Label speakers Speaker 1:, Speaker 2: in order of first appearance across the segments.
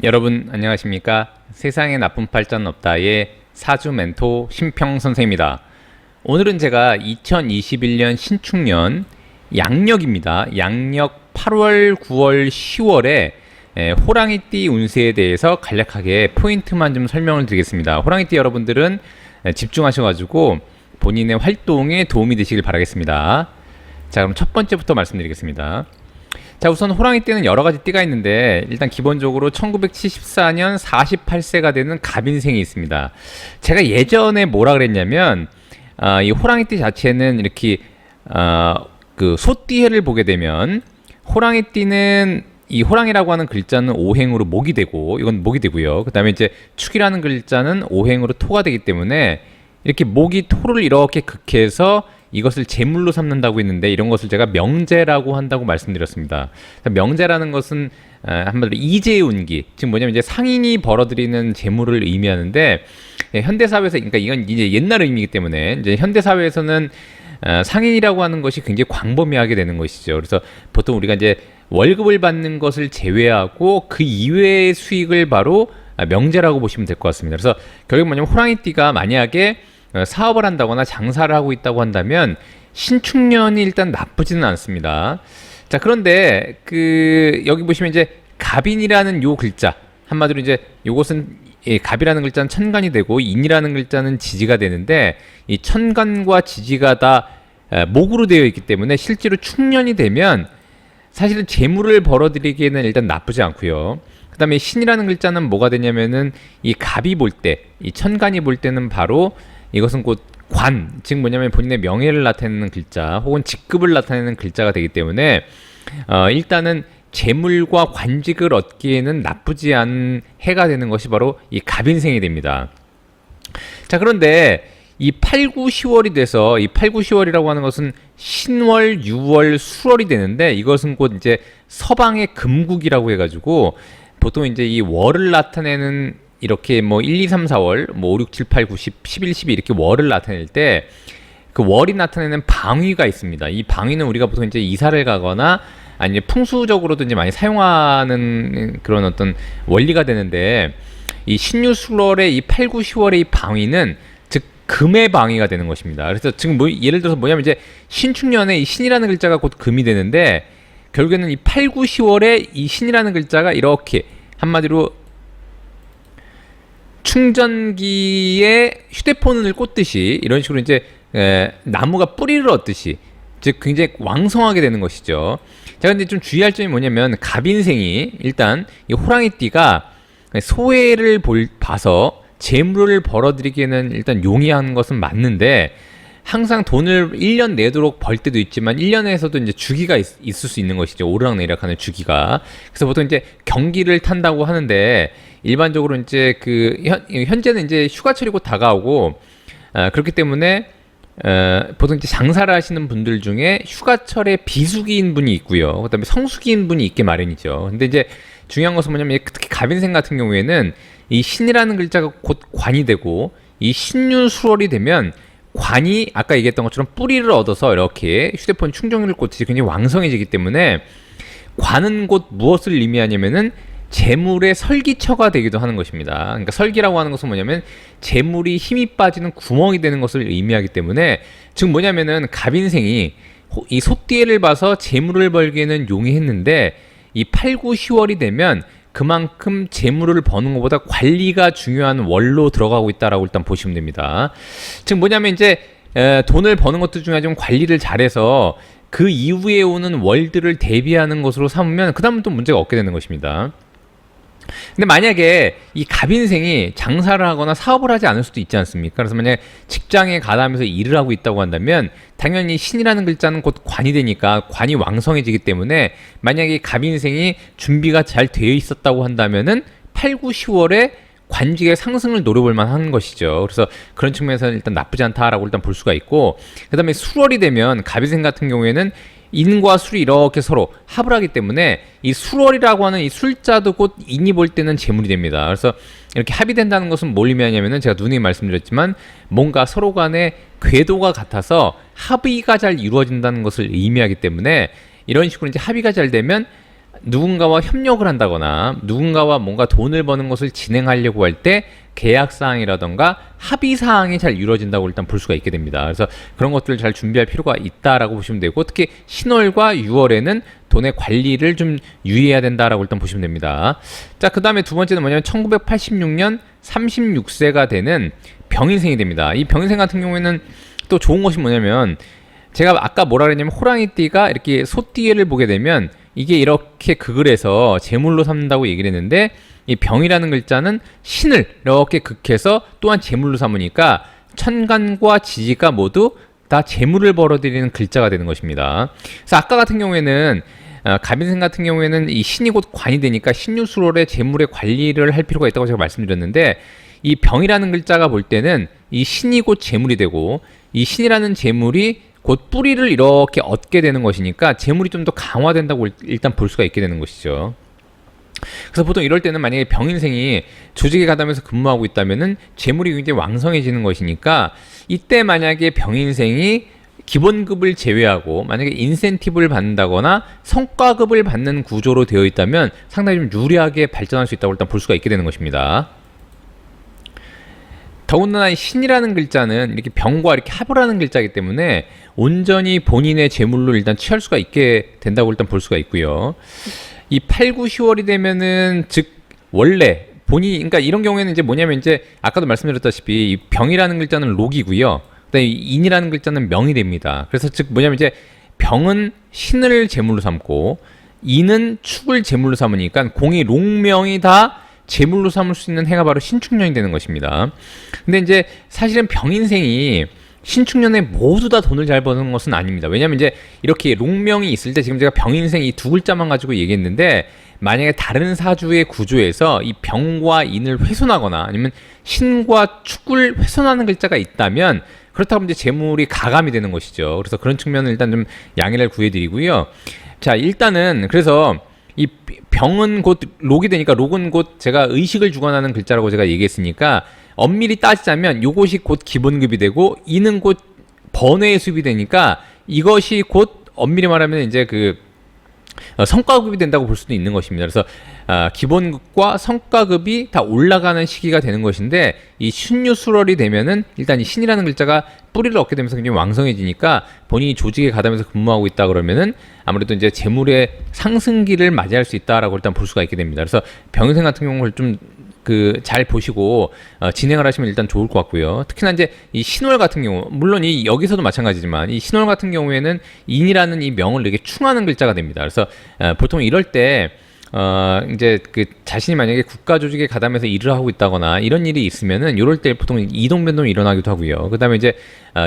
Speaker 1: 여러분 안녕하십니까? 세상에 나쁜 팔자는 없다의 사주 멘토 심평 선생입니다. 오늘은 제가 2021년 신축년 양력입니다. 양력 8월, 9월, 10월에 호랑이띠 운세에 대해서 간략하게 포인트만 좀 설명을 드리겠습니다. 호랑이띠 여러분들은 집중하셔가지고 본인의 활동에 도움이 되시길 바라겠습니다. 자, 그럼 첫 번째부터 말씀드리겠습니다. 자, 우선 호랑이띠는 여러가지 띠가 있는데 일단 기본적으로 1974년 48세가 되는 갑인생이 있습니다. 제가 예전에 뭐라 그랬냐면 이 호랑이띠 자체는 이렇게 그 소띠해를 보게 되면 호랑이띠는 이 호랑이라고 하는 글자는 오행으로 목이 되고, 이건 목이 되고요. 그 다음에 이제 축이라는 글자는 오행으로 토가 되기 때문에 이렇게 목이 토를 이렇게 극해서 이것을 제물로 삼는다고 했는데, 이런 것을 제가 명제라고 한다고 말씀드렸습니다. 명제라는 것은 한마디로 이재의 운기, 즉 뭐냐면 이제 상인이 벌어들이는 재물을 의미하는데, 현대 사회에서, 그러니까 이건 이제 옛날 의미이기 때문에 이제 현대 사회에서는 상인이라고 하는 것이 굉장히 광범위하게 되는 것이죠. 그래서 보통 우리가 이제 월급을 받는 것을 제외하고 그 이외의 수익을 바로 명제라고 보시면 될 것 같습니다. 그래서 결국 뭐냐면 호랑이띠가 만약에 사업을 한다거나 장사를 하고 있다고 한다면 신축년이 일단 나쁘지는 않습니다. 자, 그런데 여기 보시면 이제 갑인이라는 요 글자, 한마디로 이제 요것은 갑이라는 글자는 천간이 되고 인이라는 글자는 지지가 되는데, 이 천간과 지지가 다 목으로 되어 있기 때문에 실제로 축년이 되면 사실은 재물을 벌어들이기에는 일단 나쁘지 않고요. 그 다음에 신이라는 글자는 뭐가 되냐면은 이 갑이 볼 때, 이 천간이 볼 때는 바로 이것은 곧 관, 즉 뭐냐면 본인의 명예를 나타내는 글자 혹은 직급을 나타내는 글자가 되기 때문에 일단은 재물과 관직을 얻기에는 나쁘지 않은 해가 되는 것이 바로 이 갑인생이 됩니다. 자, 그런데 이 8, 9, 10월이 돼서, 이 8, 9, 10월이라고 하는 것은 신월, 6월, 수월이 되는데, 이것은 곧 이제 서방의 금국이라고 해가지고 보통 이제 이 월을 나타내는, 이렇게 뭐 1, 2, 3, 4월, 뭐 5, 6, 7, 8, 9, 10, 11, 12 이렇게 월을 나타낼 때 그 월이 나타내는 방위가 있습니다. 이 방위는 우리가 보통 이제 이사를 가거나 아니면 풍수적으로도 이제 많이 사용하는 그런 어떤 원리가 되는데, 이 신유술월의 이 8, 9, 10월의 이 방위는 즉 금의 방위가 되는 것입니다. 그래서 지금 뭐 예를 들어서 뭐냐면 이제 신축년에 이 신이라는 글자가 곧 금이 되는데, 결국에는 이 8, 9, 10월에 이 신이라는 글자가 이렇게 한마디로 충전기에 휴대폰을 꽂듯이 이런 식으로 이제 나무가 뿌리를 얻듯이, 즉 굉장히 왕성하게 되는 것이죠. 자, 근데 좀 주의할 점이 뭐냐면 갑인생이 일단 이 호랑이띠가 소해를 봐서 재물을 벌어들이기에는 일단 용이한 것은 맞는데, 항상 돈을 1년 내도록 벌 때도 있지만 1년에서도 이제 주기가 있을 수 있는 것이죠. 오르락내리락하는 주기가. 그래서 보통 이제 경기를 탄다고 하는데, 일반적으로 이제 현재는 이제 휴가철이 곧 다가오고, 그렇기 때문에 보통 이제 장사를 하시는 분들 중에 휴가철에 비수기인 분이 있고요. 그다음에 성수기인 분이 있게 마련이죠. 근데 이제 중요한 것은 뭐냐면 특히 갑인생 같은 경우에는 이 신이라는 글자가 곧 관이 되고, 이 신유수월이 되면 관이 아까 얘기했던 것처럼 뿌리를 얻어서 이렇게 휴대폰 충전기를 꽂듯이 굉장히 왕성해지기 때문에, 관은 곧 무엇을 의미하냐면은 재물의 설기처가 되기도 하는 것입니다. 그러니까 설기라고 하는 것은 뭐냐면 재물이 힘이 빠지는 구멍이 되는 것을 의미하기 때문에, 즉 뭐냐면은 갑인생이 이 소띠해를 봐서 재물을 벌기에는 용이했는데, 이 8, 9, 10월이 되면 그만큼 재물을 버는 것보다 관리가 중요한 월로 들어가고 있다라고 일단 보시면 됩니다. 즉 뭐냐면 이제 돈을 버는 것도 중요하지만 관리를 잘해서 그 이후에 오는 월들을 대비하는 것으로 삼으면 그 다음은 또 문제가 없게 되는 것입니다. 근데 만약에 이 갑인생이 장사를 하거나 사업을 하지 않을 수도 있지 않습니까? 그래서 만약에 직장에 가담해서 일을 하고 있다고 한다면 당연히 신이라는 글자는 곧 관이 되니까 관이 왕성해지기 때문에, 만약에 갑인생이 준비가 잘 되어 있었다고 한다면은 8, 9, 10월에 관직의 상승을 노려볼 만한 것이죠. 그래서 그런 측면에서는 일단 나쁘지 않다라고 일단 볼 수가 있고, 그 다음에 수월이 되면 갑인생 같은 경우에는 인과 술이 이렇게 서로 합을 하기 때문에 이 술월이라고 하는 이 술자도 곧 인이 볼 때는 재물이 됩니다. 그래서 이렇게 합이 된다는 것은 뭘 의미하냐면은, 제가 누누이 말씀드렸지만 뭔가 서로 간의 궤도가 같아서 합의가 잘 이루어진다는 것을 의미하기 때문에, 이런 식으로 이제 합의가 잘 되면 누군가와 협력을 한다거나 누군가와 뭔가 돈을 버는 것을 진행하려고 할 때 계약 사항이라던가 합의 사항이 잘 이루어진다고 일단 볼 수가 있게 됩니다. 그래서 그런 것들을 잘 준비할 필요가 있다라고 보시면 되고, 특히 신월과 6월에는 돈의 관리를 좀 유의해야 된다라고 일단 보시면 됩니다. 자, 그 다음에 두 번째는 뭐냐면 1986년 36세가 되는 병인생이 됩니다. 이 병인생 같은 경우에는 또 좋은 것이 뭐냐면, 제가 아까 뭐라 그랬냐면 호랑이띠가 이렇게 소띠를 보게 되면 이게 이렇게 극을 해서 제물로 삼는다고 얘기를 했는데, 이 병이라는 글자는 신을 이렇게 극해서 또한 제물로 삼으니까 천간과 지지가 모두 다 제물을 벌어들이는 글자가 되는 것입니다. 그래서 아까 같은 경우에는 갑인생 같은 경우에는 이 신이 곧 관이 되니까 신유수월의 제물의 관리를 할 필요가 있다고 제가 말씀드렸는데, 이 병이라는 글자가 볼 때는 이 신이 곧 제물이 되고 이 신이라는 제물이 곧 뿌리를 이렇게 얻게 되는 것이니까 재물이 좀 더 강화된다고 일단 볼 수가 있게 되는 것이죠. 그래서 보통 이럴 때는 만약에 병인생이 조직에 가담해서 근무하고 있다면은 재물이 굉장히 왕성해지는 것이니까, 이때 만약에 병인생이 기본급을 제외하고 만약에 인센티브를 받는다거나 성과급을 받는 구조로 되어 있다면 상당히 좀 유리하게 발전할 수 있다고 일단 볼 수가 있게 되는 것입니다. 더군다나 이 신이라는 글자는 이렇게 병과 이렇게 합을 하는 글자이기 때문에 온전히 본인의 재물로 일단 취할 수가 있게 된다고 일단 볼 수가 있고요. 이 8, 9, 10월이 되면은 즉 원래 본인이, 그러니까 이런 경우에는 이제 뭐냐면 이제 아까도 말씀드렸다시피 이 병이라는 글자는 록이고요. 그다음에 인이라는 글자는 명이 됩니다. 그래서 즉 뭐냐면 이제 병은 신을 제물로 삼고 인은 축을 제물로 삼으니까 공이 록명이 다 제물로 삼을 수 있는 해가 바로 신축년이 되는 것입니다. 근데 이제 사실은 병인생이 신축년에 모두 다 돈을 잘 버는 것은 아닙니다. 왜냐면 이제 이렇게 록명이 있을 때, 지금 제가 병인생 이 두 글자만 가지고 얘기했는데, 만약에 다른 사주의 구조에서 이 병과 인을 훼손하거나 아니면 신과 축을 훼손하는 글자가 있다면 그렇다고 이제 재물이 가감이 되는 것이죠. 그래서 그런 측면을 일단 좀 양해를 구해드리고요. 자, 일단은 그래서 이 병은 곧 록이 되니까, 록은 곧 제가 의식을 주관하는 글자라고 제가 얘기했으니까 엄밀히 따지자면 요것이 곧 기본급이 되고 이는 곧 번외의 수입이 되니까 이것이 곧 엄밀히 말하면 이제 그 성과급이 된다고 볼 수도 있는 것입니다. 그래서 기본급과 성과급이 다 올라가는 시기가 되는 것인데, 이 신유술월이 되면은 일단 이 신이라는 글자가 뿌리를 얻게 되면서 굉장히 왕성해지니까 본인이 조직에 가담해서 근무하고 있다 그러면은 아무래도 이제 재물의 상승기를 맞이할 수 있다라고 일단 볼 수가 있게 됩니다. 그래서 병인생 같은 경우를 좀 잘 보시고 진행을 하시면 일단 좋을 것 같고요. 특히나 이제 이 신월 같은 경우, 물론 이 여기서도 마찬가지지만 이 신월 같은 경우에는 인이라는 이 명을 이렇게 충하는 글자가 됩니다. 그래서 보통 이럴 때 이제 그 자신이 만약에 국가 조직에 가담해서 일을 하고 있다거나 이런 일이 있으면은 이럴 때 보통 이동 변동이 일어나기도 하고요. 그다음에 이제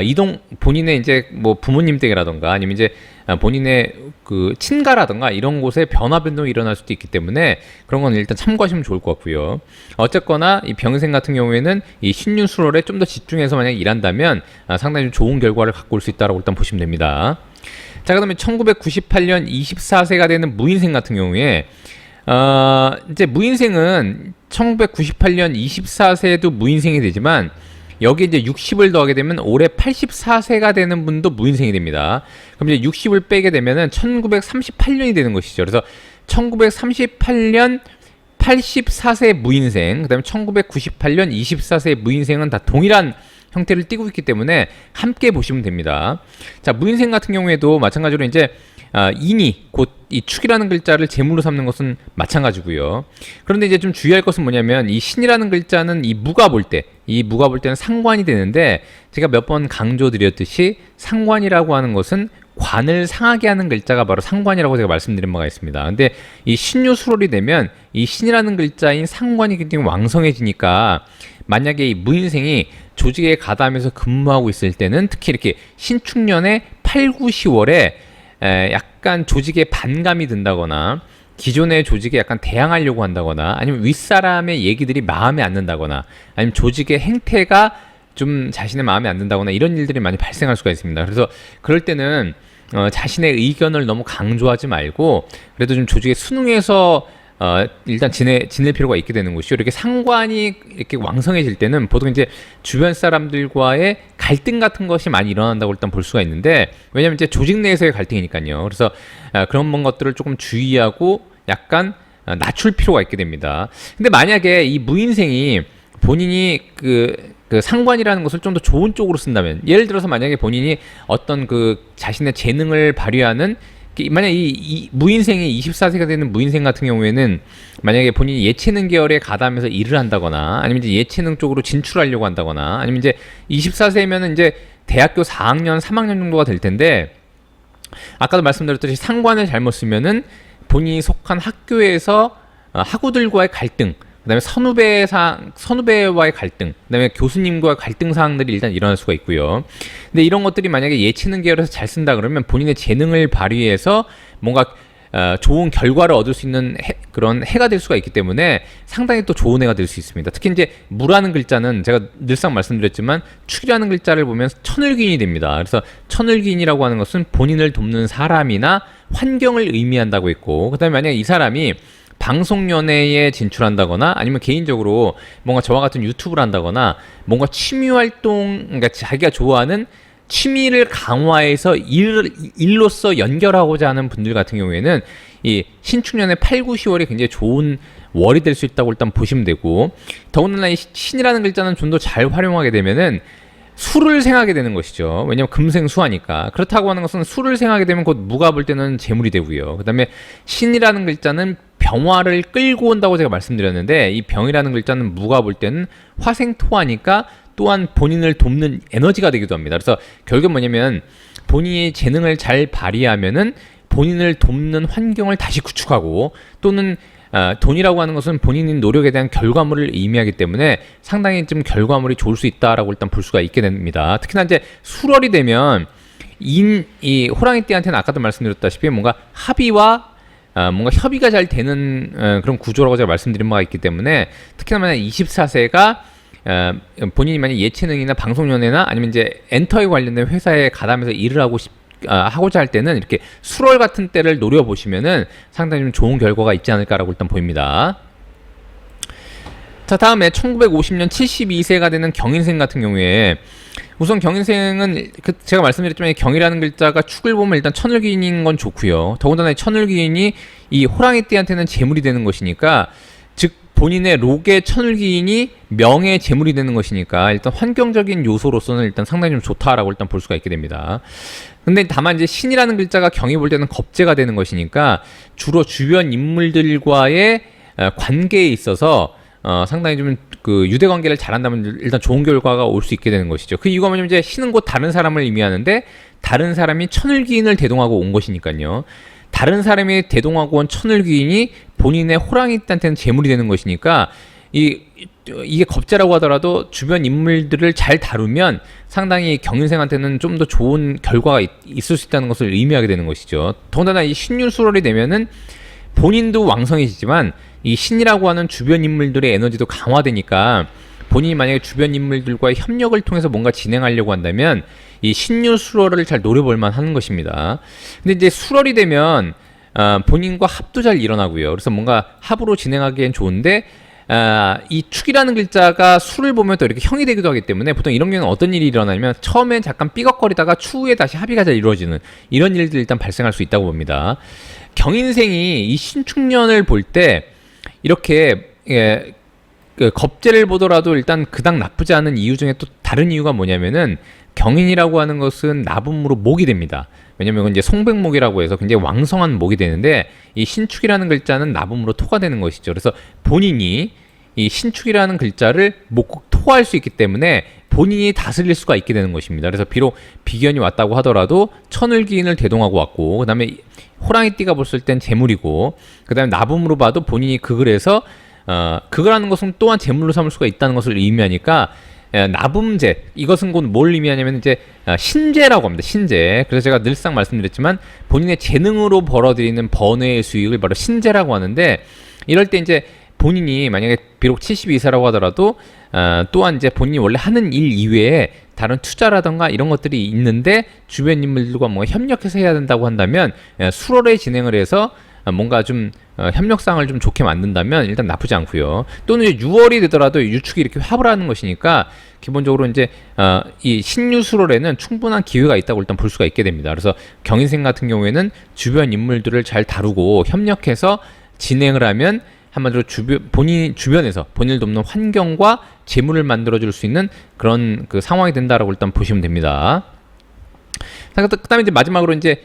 Speaker 1: 이동, 본인의 이제 뭐 부모님 댁이라던가 아니면 이제 본인의 그 친가라던가 이런 곳에 변화 변동이 일어날 수도 있기 때문에 그런 건 일단 참고하시면 좋을 것 같고요. 어쨌거나 이 병생 같은 경우에는 이 신유술월에 좀 더 집중해서 만약 일한다면 상당히 좀 좋은 결과를 갖고 올 수 있다라고 일단 보시면 됩니다. 자, 그다음에 1998년 24세가 되는 무인생 같은 경우에 이제 무인생은 1998년 24세도 무인생이 되지만 여기에 이제 60을 더하게 되면 올해 84세가 되는 분도 무인생이 됩니다. 그럼 이제 60을 빼게 되면은 1938년이 되는 것이죠. 그래서 1938년 84세 무인생, 그다음에 1998년 24세 무인생은 다 동일한 형태를 띠고 있기 때문에 함께 보시면 됩니다. 자, 무인생 같은 경우에도 마찬가지로 이제 인이 곧 이 축이라는 글자를 제물로 삼는 것은 마찬가지고요. 그런데 이제 좀 주의할 것은 뭐냐면 이 신이라는 글자는 이 무가 볼 때는 상관이 되는데, 제가 몇 번 강조드렸듯이 상관이라고 하는 것은 관을 상하게 하는 글자가 바로 상관이라고 제가 말씀드린 바가 있습니다. 근데 이 신유술월이 되면 이 신이라는 글자인 상관이 굉장히 왕성해지니까 만약에 이 무인생이 조직에 가담해서 근무하고 있을 때는 특히 이렇게 신축년의 8, 9, 10월에 약간 조직에 반감이 든다거나 기존의 조직에 약간 대항하려고 한다거나 아니면 윗사람의 얘기들이 마음에 안 든다거나 아니면 조직의 행태가 좀 자신의 마음에 안 든다거나 이런 일들이 많이 발생할 수가 있습니다. 그래서 그럴 때는 자신의 의견을 너무 강조하지 말고 그래도 좀 조직에 순응해서 일단 지낼 필요가 있게 되는 것이죠. 이렇게 상관이 이렇게 왕성해질 때는 보통 이제 주변 사람들과의 갈등 같은 것이 많이 일어난다고 일단 볼 수가 있는데, 왜냐면 이제 조직 내에서의 갈등이니까요. 그래서 그런 것들을 조금 주의하고 약간 낮출 필요가 있게 됩니다. 근데 만약에 이 무인생이 본인이 그 상관이라는 것을 좀 더 좋은 쪽으로 쓴다면, 예를 들어서 만약에 본인이 어떤 그 자신의 재능을 발휘하는, 만약 이 무인생이 24세가 되는 무인생 같은 경우에는 만약에 본인이 예체능 계열에 가담해서 일을 한다거나 아니면 이제 예체능 쪽으로 진출하려고 한다거나 아니면 이제 24세면은 이제 대학교 4학년, 3학년 정도가 될 텐데, 아까도 말씀드렸듯이 상관을 잘못 쓰면은 본인이 속한 학교에서 학우들과의 갈등, 그다음에 선후배와의 갈등, 그다음에 교수님과의 갈등 사항들이 일단 일어날 수가 있고요. 근데 이런 것들이 만약에 예체능 계열에서 잘 쓴다 그러면 본인의 재능을 발휘해서 뭔가 좋은 결과를 얻을 수 있는 그런 해가 될 수가 있기 때문에 상당히 또 좋은 해가 될 수 있습니다. 특히 이제 무라는 글자는 제가 늘상 말씀드렸지만 축이라는 글자를 보면 천을귀인이 됩니다. 그래서 천을귀인이라고 하는 것은 본인을 돕는 사람이나 환경을 의미한다고 했고, 그다음에 만약에 이 사람이 방송 연예에 진출한다거나 아니면 개인적으로 뭔가 저와 같은 유튜브를 한다거나 뭔가 취미 활동, 그러니까 자기가 좋아하는 취미를 강화해서 일로서 연결하고자 하는 분들 같은 경우에는 이 신축년의 8, 9, 10월이 굉장히 좋은 월이 될 수 있다고 일단 보시면 되고, 더군다나 이 신이라는 글자는 좀 더 잘 활용하게 되면은 수를 생하게 되는 것이죠. 왜냐하면 금생수하니까. 그렇다고 하는 것은 수를 생하게 되면 곧 무가 볼 때는 재물이 되고요. 그 다음에 신이라는 글자는 병화를 끌고 온다고 제가 말씀드렸는데, 이 병이라는 글자는 무가 볼 때는 화생토하니까 또한 본인을 돕는 에너지가 되기도 합니다. 그래서 결국은 뭐냐면 본인이 재능을 잘 발휘하면은 본인을 돕는 환경을 다시 구축하고, 또는 돈이라고 하는 것은 본인의 노력에 대한 결과물을 의미하기 때문에 상당히 좀 결과물이 좋을 수 있다라고 일단 볼 수가 있게 됩니다. 특히나 이제 술월이 되면 이 호랑이띠한테는 아까도 말씀드렸다시피 뭔가 합의와 뭔가 협의가 잘 되는 그런 구조라고 제가 말씀드린 바가 있기 때문에, 특히나 만약 24세가 본인이 만약 예체능이나 방송연예나 아니면 이제 엔터에 관련된 회사에 가담해서 일을 하고자 할 때는 이렇게 수월 같은 때를 노려보시면은 상당히 좀 좋은 결과가 있지 않을까라고 일단 보입니다. 자, 다음에 1950년 72세가 되는 경인생 같은 경우에, 우선 경인생은 제가 말씀드렸지만 경이라는 글자가 축을 보면 일단 천을귀인인 건 좋고요. 더군다나 천을귀인이 이 호랑이띠한테는 재물이 되는 것이니까, 즉 본인의 록의 천을귀인이 명의 재물이 되는 것이니까 일단 환경적인 요소로서는 일단 상당히 좀 좋다라고 일단 볼 수가 있게 됩니다. 근데 다만 이제 신이라는 글자가 경이 볼 때는 겁재가 되는 것이니까 주로 주변 인물들과의 관계에 있어서 상당히 좀 그 유대 관계를 잘한다면 일단 좋은 결과가 올 수 있게 되는 것이죠. 그 이유가 뭐냐면 이제 신은 곧 다른 사람을 의미하는데, 다른 사람이 천을귀인을 대동하고 온 것이니까요. 다른 사람이 대동하고 온 천을귀인이 본인의 호랑이한테는 재물이 되는 것이니까, 이게 겁재라고 하더라도 주변 인물들을 잘 다루면 상당히 경인생한테는 좀 더 좋은 결과가 있을 수 있다는 것을 의미하게 되는 것이죠. 더군다나 이 신유술월이 되면은 본인도 왕성해지지만 이 신이라고 하는 주변 인물들의 에너지도 강화되니까, 본인이 만약에 주변 인물들과의 협력을 통해서 뭔가 진행하려고 한다면 이 신유술월을 잘 노려볼 만한 것입니다. 근데 이제 술월이 되면 본인과 합도 잘 일어나고요. 그래서 뭔가 합으로 진행하기엔 좋은데, 이 축이라는 글자가 수를 보면 또 이렇게 형이 되기도 하기 때문에 보통 이런 경우는 어떤 일이 일어나냐면 처음엔 잠깐 삐걱거리다가 추후에 다시 합의가 잘 이루어지는 이런 일들이 일단 발생할 수 있다고 봅니다. 경인생이 이 신축년을 볼 때 이렇게 그 겁재를 보더라도 일단 그닥 나쁘지 않은 이유 중에 또 다른 이유가 뭐냐면은, 경인이라고 하는 것은 나분무로 목이 됩니다. 왜냐면 이건 이제 송백목이라고 해서 굉장히 왕성한 목이 되는데, 이 신축이라는 글자는 나분무로 토가 되는 것이죠. 그래서 본인이 이 신축이라는 글자를 토할 수 있기 때문에 본인이 다스릴 수가 있게 되는 것입니다. 그래서 비록 비견이 왔다고 하더라도 천을귀인을 대동하고 왔고, 그 다음에 호랑이띠가 봤을 땐 재물이고, 그 다음에 나분무로 봐도 본인이 극을 해서 극을 하는 것은 또한 재물로 삼을 수가 있다는 것을 의미하니까, 나분재, 이것은 곧 뭘 의미하냐면 이제 신재라고 합니다. 신재. 그래서 제가 늘상 말씀드렸지만 본인의 재능으로 벌어들이는 번외의 수익을 바로 신재라고 하는데, 이럴 때 이제 본인이 만약에 비록 72세라고 하더라도 또한 이제 본인이 원래 하는 일 이외에 다른 투자라던가 이런 것들이 있는데 주변 인물들과 뭔가 협력해서 해야 된다고 한다면, 수월에 진행을 해서 뭔가 좀 협력상을 좀 좋게 만든다면 일단 나쁘지 않고요. 또는 6월이 되더라도 유축이 이렇게 합을 하는 것이니까 기본적으로 이제 이 신유술월에는 충분한 기회가 있다고 일단 볼 수가 있게 됩니다. 그래서 경인생 같은 경우에는 주변 인물들을 잘 다루고 협력해서 진행을 하면 한마디로 본인 주변에서 본인을 돕는 환경과 재물을 만들어줄 수 있는 그런 그 상황이 된다라고 일단 보시면 됩니다. 그다음에 이제 마지막으로 이제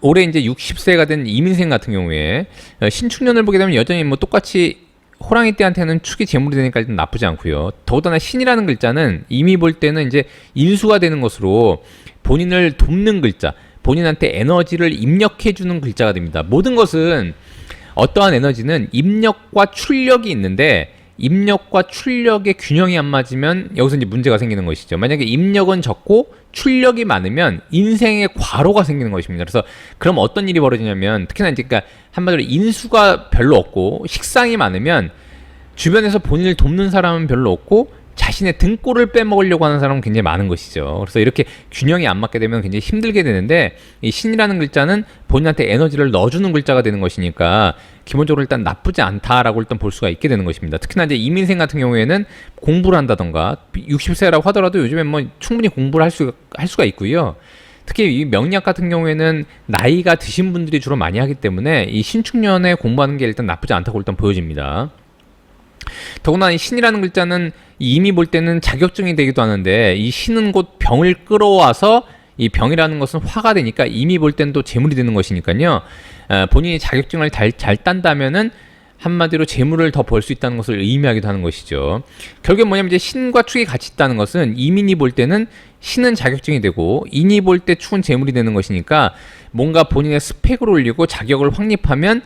Speaker 1: 올해 이제 60세가 된 이민생 같은 경우에 신축년을 보게 되면 여전히 뭐 똑같이 호랑이띠한테는 축이 재물이 되니까 일단 나쁘지 않고요. 더군다나 신이라는 글자는 이미 볼 때는 이제 인수가 되는 것으로 본인을 돕는 글자, 본인한테 에너지를 입력해주는 글자가 됩니다. 모든 것은 어떠한 에너지는 입력과 출력이 있는데 입력과 출력의 균형이 안 맞으면 여기서 이제 문제가 생기는 것이죠. 만약에 입력은 적고 출력이 많으면 인생의 과로가 생기는 것입니다. 그래서 그럼 어떤 일이 벌어지냐면 특히나 이제 그러니까 한마디로 인수가 별로 없고 식상이 많으면 주변에서 본인을 돕는 사람은 별로 없고 자신의 등골을 빼먹으려고 하는 사람은 굉장히 많은 것이죠. 그래서 이렇게 균형이 안 맞게 되면 굉장히 힘들게 되는데 이 신이라는 글자는 본인한테 에너지를 넣어주는 글자가 되는 것이니까 기본적으로 일단 나쁘지 않다라고 일단 볼 수가 있게 되는 것입니다. 특히나 이제 이민생 같은 경우에는 공부를 한다던가 60세라고 하더라도 요즘엔 뭐 충분히 공부를 할 수가 있고요. 특히 이 명리학 같은 경우에는 나이가 드신 분들이 주로 많이 하기 때문에 이 신축년에 공부하는 게 일단 나쁘지 않다고 일단 보여집니다. 더구나 이 신이라는 글자는 이미 볼 때는 자격증이 되기도 하는데 이 신은 곧 병을 끌어와서 이 병이라는 것은 화가 되니까 이미 볼 때는 또 재물이 되는 것이니까요. 본인이 자격증을 잘 딴다면은 한마디로 재물을 더 벌 수 있다는 것을 의미하기도 하는 것이죠. 결국엔 뭐냐면 이제 신과 축이 같이 있다는 것은 이민이 볼 때는 신은 자격증이 되고 인이 볼 때 축은 재물이 되는 것이니까 뭔가 본인의 스펙을 올리고 자격을 확립하면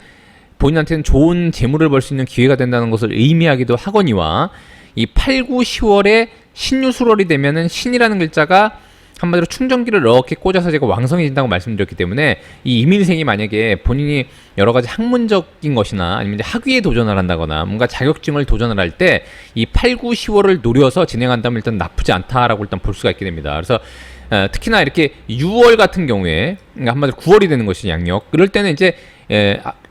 Speaker 1: 본인한테는 좋은 재물을 벌 수 있는 기회가 된다는 것을 의미하기도 하거니와 이 8, 9, 10월에 신유술월이 되면은 신이라는 글자가 한마디로 충전기를 이렇게 꽂아서 제가 왕성해진다고 말씀드렸기 때문에 이 이민생이 만약에 본인이 여러 가지 학문적인 것이나 아니면 이제 학위에 도전을 한다거나 뭔가 자격증을 도전을 할 때 이 8, 9, 10월을 노려서 진행한다면 일단 나쁘지 않다라고 일단 볼 수가 있게 됩니다. 그래서 특히나 이렇게 6월 같은 경우에 그러니까 한마디로 9월이 되는 것이 양력 그럴 때는 이제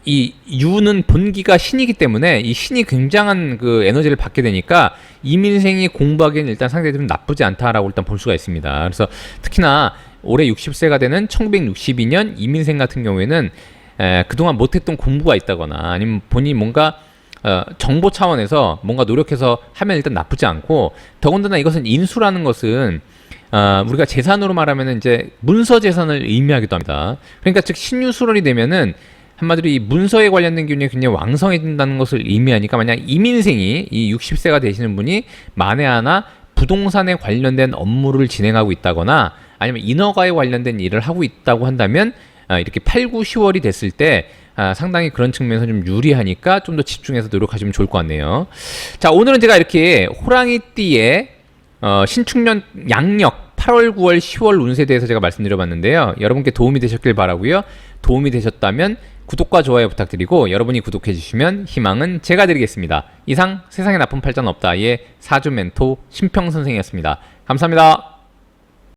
Speaker 1: 이 유는 본기가 신이기 때문에 이 신이 굉장한 그 에너지를 받게 되니까 이민생이 공부하기에는 일단 상대적으로 나쁘지 않다라고 일단 볼 수가 있습니다. 그래서 특히나 올해 60세가 되는 1962년 이민생 같은 경우에는 그동안 못했던 공부가 있다거나 아니면 본인이 뭔가 정보 차원에서 뭔가 노력해서 하면 일단 나쁘지 않고 더군다나 이것은 인수라는 것은 우리가 재산으로 말하면 이제 문서 재산을 의미하기도 합니다. 그러니까 즉 신유술월이 되면은 한마디로 이 문서에 관련된 기운이 굉장히 왕성해진다는 것을 의미하니까 만약 이민생이 이 60세가 되시는 분이 만에 하나 부동산에 관련된 업무를 진행하고 있다거나 아니면 인허가에 관련된 일을 하고 있다고 한다면 이렇게 8, 9, 10월이 됐을 때 상당히 그런 측면에서 좀 유리하니까 좀 더 집중해서 노력하시면 좋을 것 같네요. 자, 오늘은 제가 이렇게 호랑이띠의 신축년 양력 8월, 9월, 10월 운세에 대해서 제가 말씀드려봤는데요. 여러분께 도움이 되셨길 바라고요. 도움이 되셨다면 구독과 좋아요 부탁드리고 여러분이 구독해 주시면 희망은 제가 드리겠습니다. 이상 세상에 나쁜 팔자는 없다의 사주 멘토 신평 선생이었습니다. 감사합니다.